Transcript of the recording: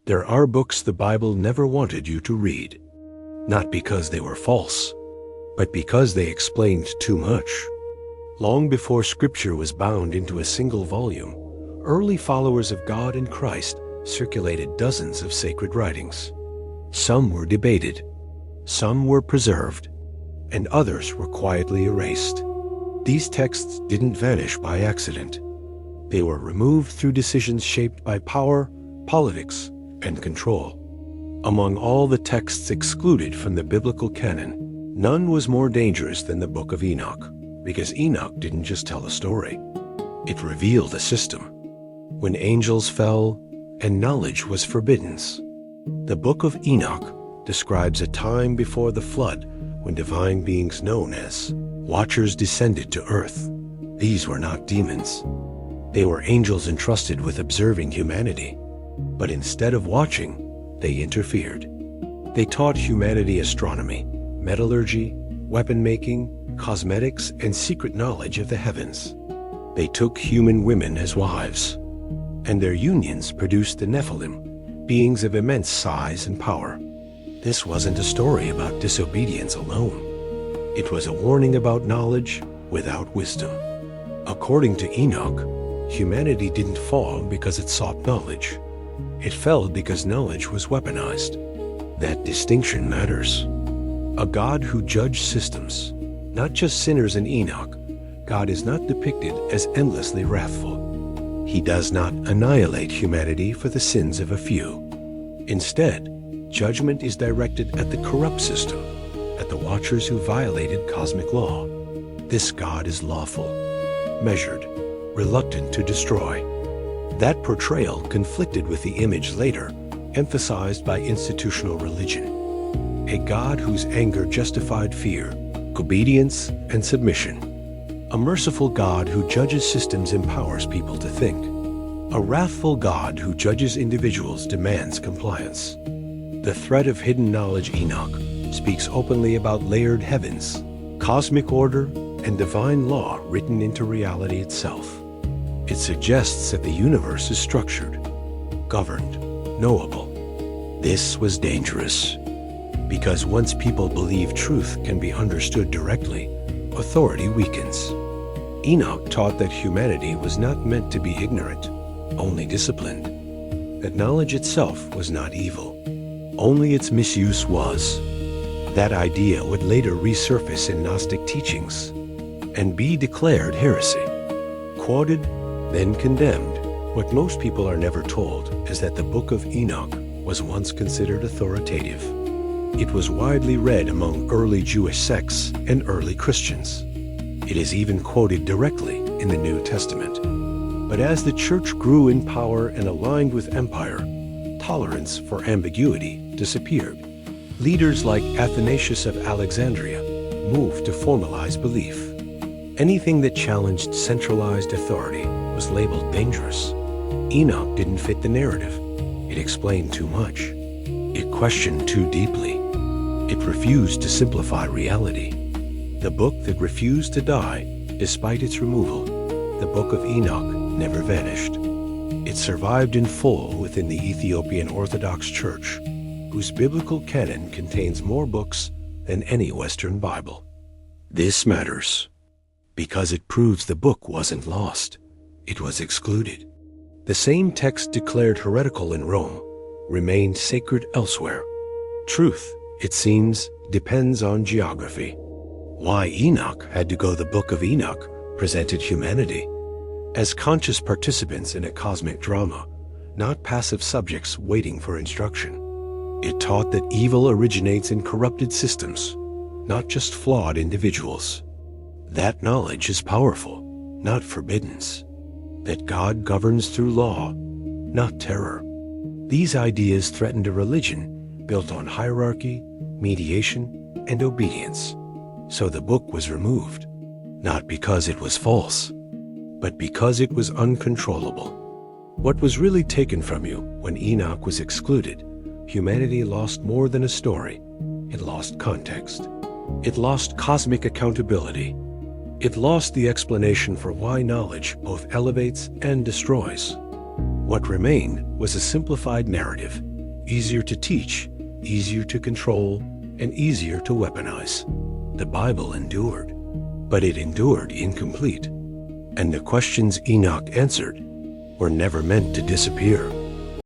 There are books the Bible never wanted you to read, not because they were false, but because they explained too much. Long before Scripture was bound into a single volume, early followers of God and Christ circulated dozens of sacred writings. Some were debated, some were preserved, and others were quietly erased. These texts didn't vanish by accident. They were removed through decisions shaped by power, politics, and control. Among all the texts excluded from the biblical canon, none was more dangerous than the Book of Enoch, because Enoch didn't just tell a story. It revealed a system. When angels fell and knowledge was forbidden. The Book of Enoch describes a time before the flood when divine beings known as Watchers descended to earth. These were not demons. They were angels entrusted with observing humanity. But instead of watching, they interfered. They taught humanity astronomy, metallurgy, weapon-making, cosmetics, and secret knowledge of the heavens. They took human women as wives, and their unions produced the Nephilim, beings of immense size and power. This wasn't a story about disobedience alone. It was a warning about knowledge without wisdom. According to Enoch, humanity didn't fall because it sought knowledge. It fell because knowledge was weaponized. That distinction matters. A God who judged systems, not just sinners in Enoch, God is not depicted as endlessly wrathful. He does not annihilate humanity for the sins of a few. Instead, judgment is directed at the corrupt system, at the watchers who violated cosmic law. This God is lawful, measured, reluctant to destroy. That portrayal conflicted with the image later emphasized by institutional religion. A God whose anger justified fear, obedience, and submission. A merciful God who judges systems empowers people to think. A wrathful God who judges individuals demands compliance. The thread of hidden knowledge Enoch speaks openly about layered heavens, cosmic order, and divine law written into reality itself. It suggests that the universe is structured, governed, knowable. This was dangerous, because once people believe truth can be understood directly, authority weakens. Enoch taught that humanity was not meant to be ignorant, only disciplined. That knowledge itself was not evil, only its misuse was. That idea would later resurface in Gnostic teachings and be declared heresy. Quoted, then condemned. What most people are never told is that the Book of Enoch was once considered authoritative. It was widely read among early Jewish sects and early Christians. It is even quoted directly in the New Testament. But as the church grew in power and aligned with empire, tolerance for ambiguity disappeared. Leaders like Athanasius of Alexandria moved to formalize belief. Anything that challenged centralized authority was labeled dangerous. Enoch didn't fit the narrative. It explained too much. It questioned too deeply. It refused to simplify reality. The book that refused to die, despite its removal, the Book of Enoch, never vanished. It survived in full within the Ethiopian Orthodox Church, whose biblical canon contains more books than any Western Bible. This matters because it proves the book wasn't lost. It was excluded. The same text declared heretical in Rome remained sacred elsewhere. Truth, it seems, depends on geography. Why Enoch had to go the Book of Enoch presented humanity as conscious participants in a cosmic drama, not passive subjects waiting for instruction. It taught that evil originates in corrupted systems, not just flawed individuals. That knowledge is powerful, not forbidden. That God governs through law, not terror. These ideas threatened a religion built on hierarchy, mediation, and obedience. So the book was removed, not because it was false, but because it was uncontrollable. What was really taken from you when Enoch was excluded? Humanity lost more than a story. It lost context. It lost cosmic accountability. It lost the explanation for why knowledge both elevates and destroys. What remained was a simplified narrative, easier to teach, easier to control, and easier to weaponize. The Bible endured, but it endured incomplete, and the questions Enoch answered were never meant to disappear.